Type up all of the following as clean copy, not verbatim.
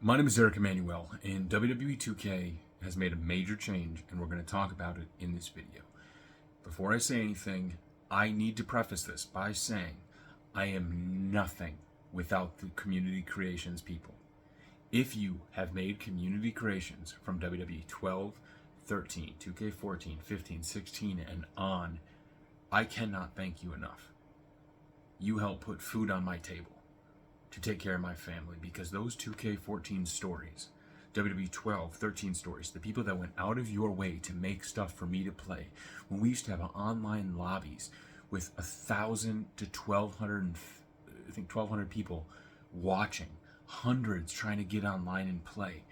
My name is Eric Emanuel, and WWE 2K has made a major change, and we're going to talk about it in this video. Before I say anything, I need to preface this by saying I am nothing without the community creations people. If you have made community creations from WWE 12, 13, 2K14, 15, 16, and on, I cannot thank you enough. You help put food on my table to take care of my family, because those 2K14 stories, WWE 12, 13 stories, the people that went out of your way to make stuff for me to play, when we used to have online lobbies with 1,000 to 1,200, I think 1,200 people watching, hundreds trying to get online and play.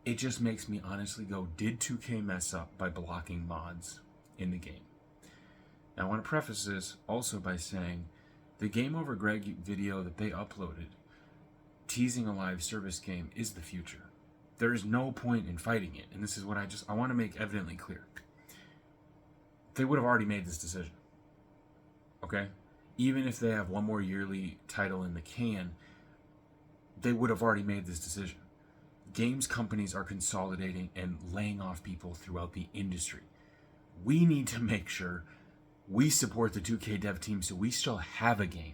It just makes me honestly go, did 2K mess up by blocking mods in the game? Now I want to preface this also by saying the Game Over Greg video that they uploaded, teasing a live service game, is the future. There is no point in fighting it, and this is what I want to make evidently clear. They would have already made this decision, okay? Even if they have one more yearly title in the can, they would have already made this decision. Games companies are consolidating and laying off people throughout the industry. We need to make sure we support the 2K dev team so we still have a game.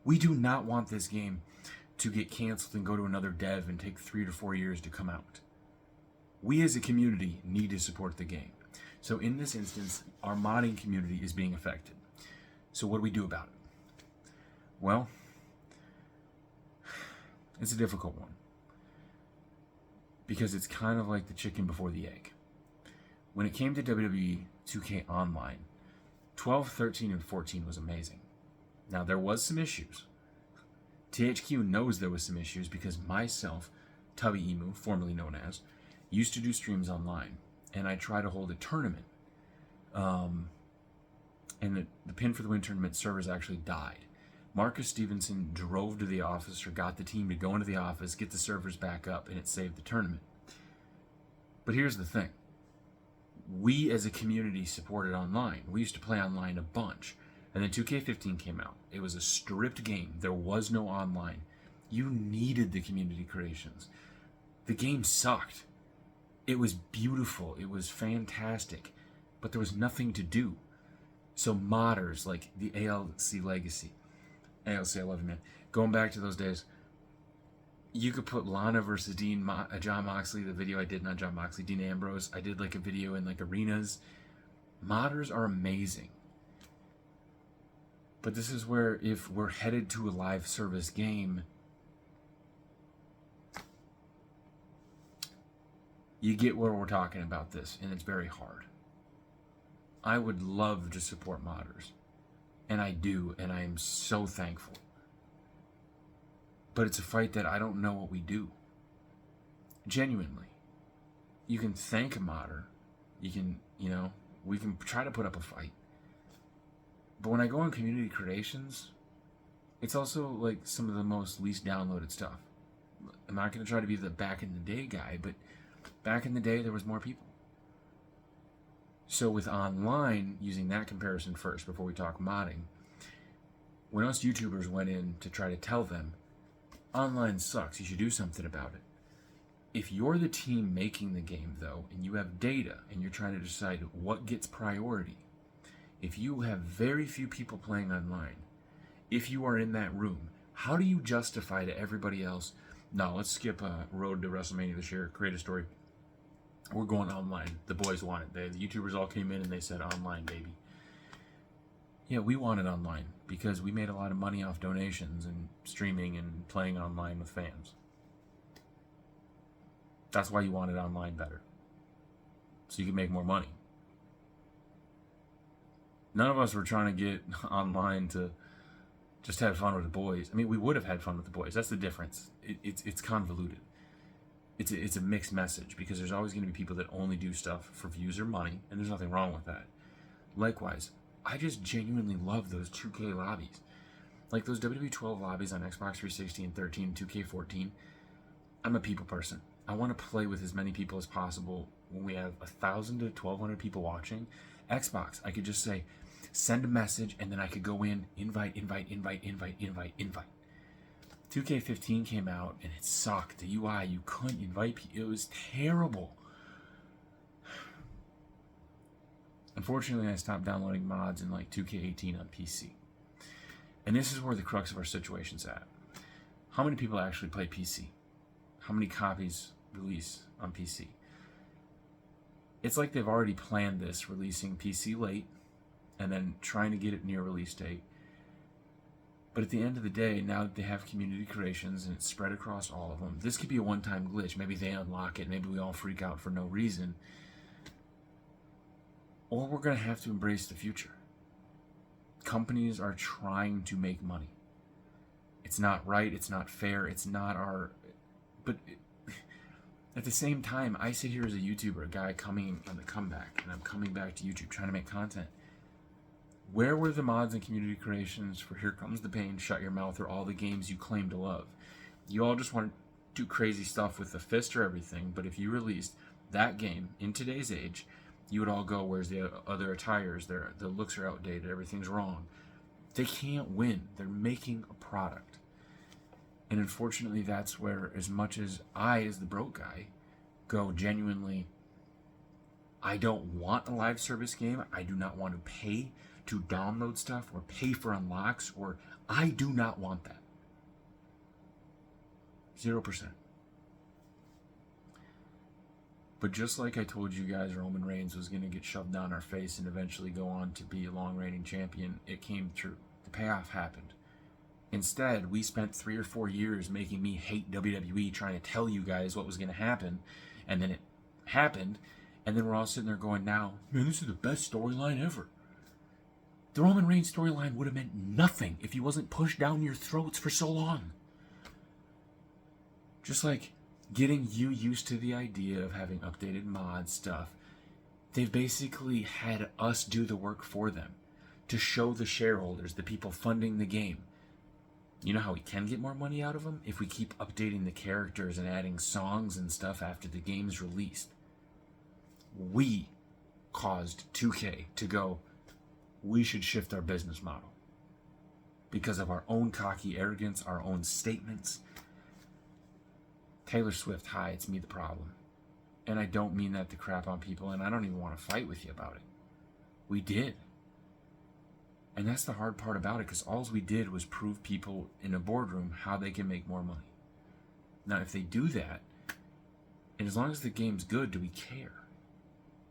We do not want this game to get canceled and go to another dev and take 3 to 4 years to come out. We as a community need to support the game. So in this instance, our modding community is being affected. So what do we do about it? Well, it's a difficult one, because it's kind of like the chicken before the egg. When it came to WWE 2K Online, 12, 13, and 14 was amazing. Now, there was some issues. THQ knows there was some issues because myself, Tubby Emu, formerly known as, used to do streams online, and I tried to hold a tournament. And the Pin for the Win tournament servers actually died. Marcus Stevenson drove to the office, or got the team to go into the office, get the servers back up, and it saved the tournament. But here's the thing. We as a community supported online. We used to play online a bunch. And then 2K15 came out. It was a stripped game. There was no online. You needed the community creations. The game sucked. It was beautiful. It was fantastic. But there was nothing to do. So modders like the ALC Legacy. ALC, I love you, man. Going back to those days, you could put Lana versus John Moxley, the video I did, not John Moxley, Dean Ambrose. I did like a video in like arenas. Modders are amazing. But this is where, if we're headed to a live service game, you get where we're talking about this, and it's very hard. I would love to support modders, and I do, and I am so thankful. But it's a fight that I don't know what we do. Genuinely. You can thank a modder. You can, we can try to put up a fight. But when I go on community creations, it's also like some of the most least downloaded stuff. I'm not going to try to be the back in the day guy, but back in the day there was more people. So with online, using that comparison first before we talk modding, when us YouTubers went in to try to tell them, online sucks, you should do something about it. If you're the team making the game, though, and you have data, and you're trying to decide what gets priority, if you have very few people playing online, if you are in that room, how do you justify to everybody else, no, let's skip Road to WrestleMania this year, create a story, we're going online, the boys want it, the YouTubers all came in and they said online, baby. Yeah, we wanted online because we made a lot of money off donations and streaming and playing online with fans. That's why you wanted online better, so you could make more money. None of us were trying to get online to just have fun with the boys. I mean, we would have had fun with the boys. That's the difference. It's convoluted. It's a mixed message, because there's always going to be people that only do stuff for views or money, and there's nothing wrong with that. Likewise, I just genuinely love those 2K lobbies. Like those WWE 12 lobbies on Xbox 360 and 13 and 2K14. I'm a people person. I want to play with as many people as possible. When we have 1,000 to 1,200 people watching, Xbox, I could just say, send a message, and then I could go in, invite. 2K15 came out and it sucked. The UI, you couldn't invite people. It was terrible. Unfortunately, I stopped downloading mods in like 2K18 on PC. And this is where the crux of our situation's at. How many people actually play PC? How many copies release on PC? It's like they've already planned this, releasing PC late and then trying to get it near release date. But at the end of the day, now that they have community creations and it's spread across all of them, this could be a one-time glitch. Maybe they unlock it. Maybe we all freak out for no reason. Or we're going to have to embrace the future. Companies are trying to make money. It's not right. It's not fair. It's not our... But at the same time, I sit here as a YouTuber, a guy coming on the comeback, and I'm coming back to YouTube trying to make content. Where were the mods and community creations for Here Comes the Pain, Shut Your Mouth, or all the games you claim to love? You all just want to do crazy stuff with the fist or everything, but if you released that game in today's age, you would all go, where's the other attires? The looks are outdated, everything's wrong. They can't win. They're making a product. And unfortunately, that's where, as much as I, as the broke guy, go genuinely, I don't want a live service game. I do not want to pay to download stuff or pay for unlocks, or I do not want that. 0%. But just like I told you guys, Roman Reigns was going to get shoved down our face and eventually go on to be a long-reigning champion, it came true. The payoff happened. Instead, we spent 3 or 4 years making me hate WWE, trying to tell you guys what was going to happen, and then it happened, and then we're all sitting there going, now, man, this is the best storyline ever. The Roman Reigns storyline would have meant nothing if he wasn't pushed down your throats for so long. Just like getting you used to the idea of having updated mod stuff, they've basically had us do the work for them to show the shareholders, the people funding the game. You know how we can get more money out of them? If we keep updating the characters and adding songs and stuff after the game's released. We caused 2K to go, we should shift our business model. Because of our own cocky arrogance, our own statements. Taylor Swift, hi, it's me the problem. And I don't mean that to crap on people, and I don't even want to fight with you about it. We did. And that's the hard part about it, because all we did was prove people in a boardroom how they can make more money. Now, if they do that, and as long as the game's good, do we care?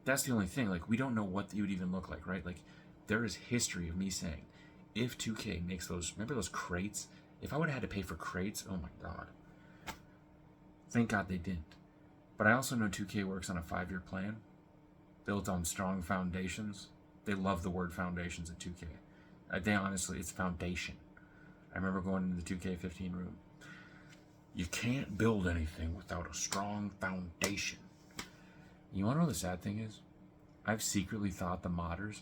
That's the only thing. Like, we don't know what it would even look like, right? Like, there is history of me saying, if 2K makes those, remember those crates? If I would have had to pay for crates, oh my God. Thank God they didn't. But I also know 2K works on a 5-year plan, built on strong foundations. They love the word foundations at 2K. They honestly, it's foundation. I remember going into the 2K15 room. You can't build anything without a strong foundation. You want to know what the sad thing is? I've secretly thought the modders,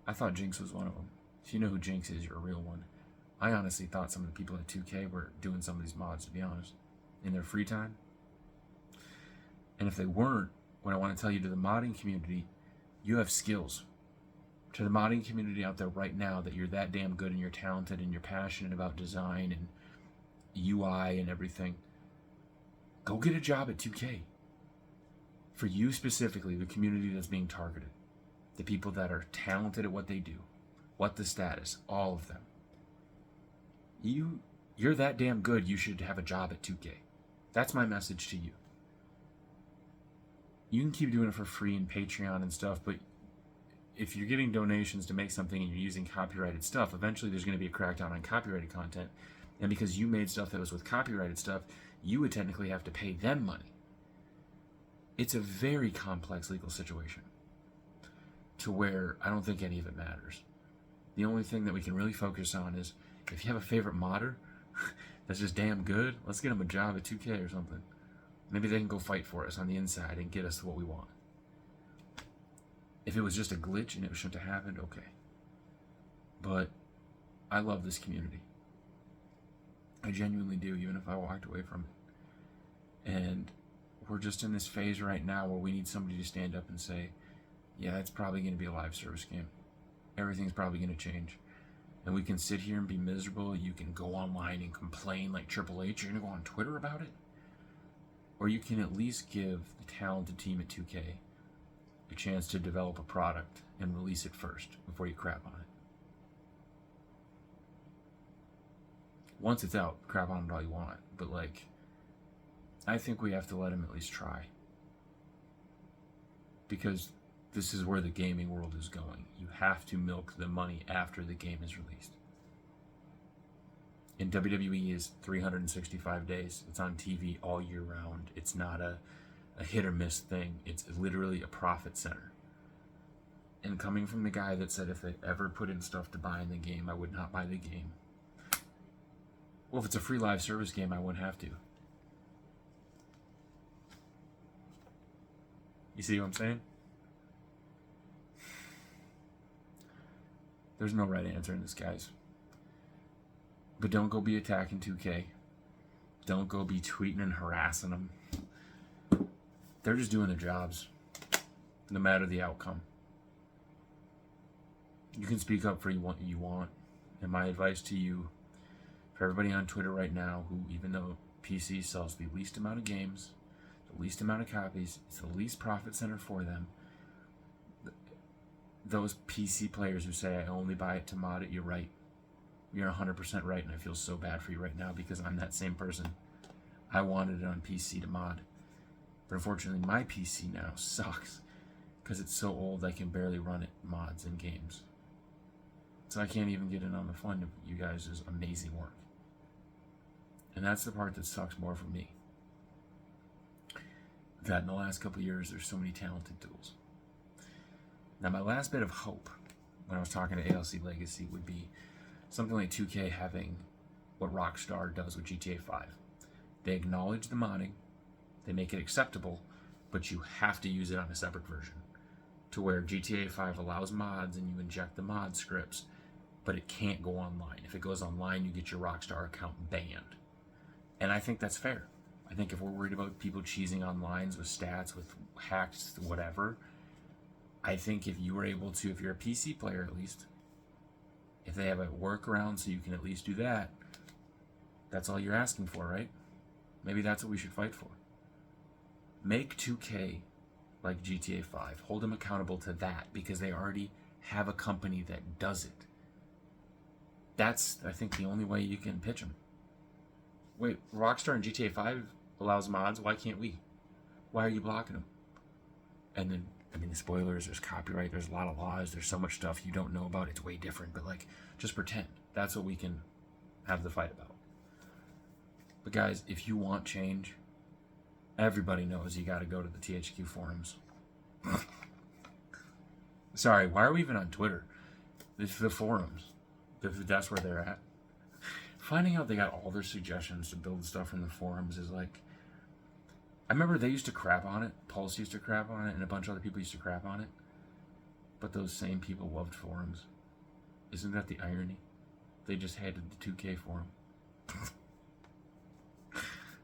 I thought Jinx was one of them. If you know who Jinx is, you're a real one. I honestly thought some of the people at 2K were doing some of these mods, to be honest, in their free time. And if they weren't, what I want to tell you to the modding community, you have skills. To the modding community out there right now, that you're that damn good and you're talented and you're passionate about design and UI and everything, go get a job at 2K. For you specifically, the community that's being targeted, the people that are talented at what they do, what the status, all of them. You're that damn good, you should have a job at 2K. That's my message to you. You can keep doing it for free and Patreon and stuff, but if you're getting donations to make something and you're using copyrighted stuff, eventually there's going to be a crackdown on copyrighted content. And because you made stuff that was with copyrighted stuff, you would technically have to pay them money. It's a very complex legal situation to where I don't think any of it matters. The only thing that we can really focus on is, if you have a favorite modder that's just damn good, let's get them a job at 2K or something. Maybe they can go fight for us on the inside and get us to what we want. If it was just a glitch and it shouldn't have happened, okay. But I love this community. I genuinely do, even if I walked away from it. And we're just in this phase right now where we need somebody to stand up and say, yeah, it's probably going to be a live service game. Everything's probably going to change. And we can sit here and be miserable. You can go online and complain like Triple H. You're going to go on Twitter about it? Or you can at least give the talented team at 2K a chance to develop a product and release it first before you crap on it. Once it's out, crap on it all you want. But, like, I think we have to let them at least try. Because this is where the gaming world is going. You have to milk the money after the game is released. And WWE is 365 days. It's on TV all year round. It's not a hit or miss thing. It's literally a profit center. And coming from the guy that said if they ever put in stuff to buy in the game, I would not buy the game. Well, if it's a free live service game, I wouldn't have to. You see what I'm saying? There's no right answer in this, guys. But don't go be attacking 2K. Don't go be tweeting and harassing them. They're just doing their jobs, no matter the outcome. You can speak up for what you want. And my advice to you, for everybody on Twitter right now, who even though PC sells the least amount of games, the least amount of copies, it's the least profit center for them, those PC players who say I only buy it to mod it, you're right. You're 100% right, and I feel so bad for you right now because I'm that same person. I wanted it on PC to mod. But unfortunately, my PC now sucks because it's so old I can barely run it mods in games. So I can't even get in on the fun of you guys' amazing work. And that's the part that sucks more for me. That in the last couple of years, there's so many talented tools. Now, my last bit of hope when I was talking to ALC Legacy would be something like 2K having what Rockstar does with GTA 5. They acknowledge the modding, they make it acceptable, but you have to use it on a separate version. To where GTA 5 allows mods and you inject the mod scripts, but it can't go online. If it goes online, you get your Rockstar account banned. And I think that's fair. I think if we're worried about people cheesing on lines with stats, with hacks, whatever, I think if you were able to, if you're a PC player at least, if they have a workaround so you can at least do that, that's all you're asking for, right? Maybe that's what we should fight for. Make 2K like GTA 5. Hold them accountable to that because they already have a company that does it. That's, I think, the only way you can pitch them. Wait, Rockstar and GTA 5 allows mods. Why can't we? Why are you blocking them? And then, I mean, the spoilers, there's copyright, there's a lot of laws, there's so much stuff you don't know about. It's way different, but like, just pretend. That's what we can have the fight about. But guys, if you want change, everybody knows you got to go to the THQ forums. Sorry, why are we even on Twitter? The forums. That's where they're at. Finding out they got all their suggestions to build stuff from the forums is like, I remember they used to crap on it. Pulse used to crap on it, and a bunch of other people used to crap on it. But those same people loved forums. Isn't that the irony? They just hated the 2K forum.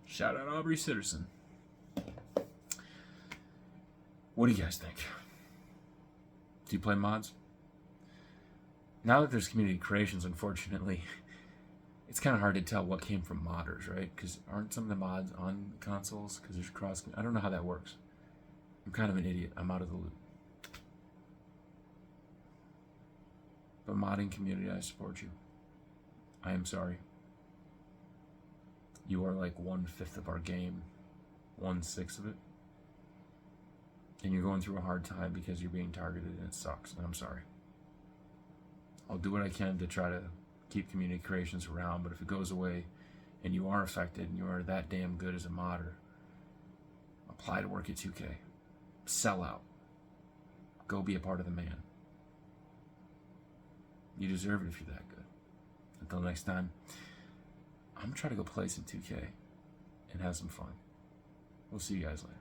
Shout out Aubrey Sitterson. What do you guys think? Do you play mods? Now that there's community creations, unfortunately, it's kind of hard to tell what came from modders, right? Because aren't some of the mods on consoles? Because there's cross... I don't know how that works. I'm kind of an idiot. I'm out of the loop. But modding community, I support you. I am sorry. You are like 1/5 of our game. 1/6 of it. And you're going through a hard time because you're being targeted and it sucks. And I'm sorry. I'll do what I can to try to keep community creations around, but if it goes away and you are affected and you are that damn good as a modder, apply to work at 2K. Sell out. Go be a part of the man. You deserve it if you're that good. Until next time, I'm gonna try to go play some 2K and have some fun. We'll see you guys later.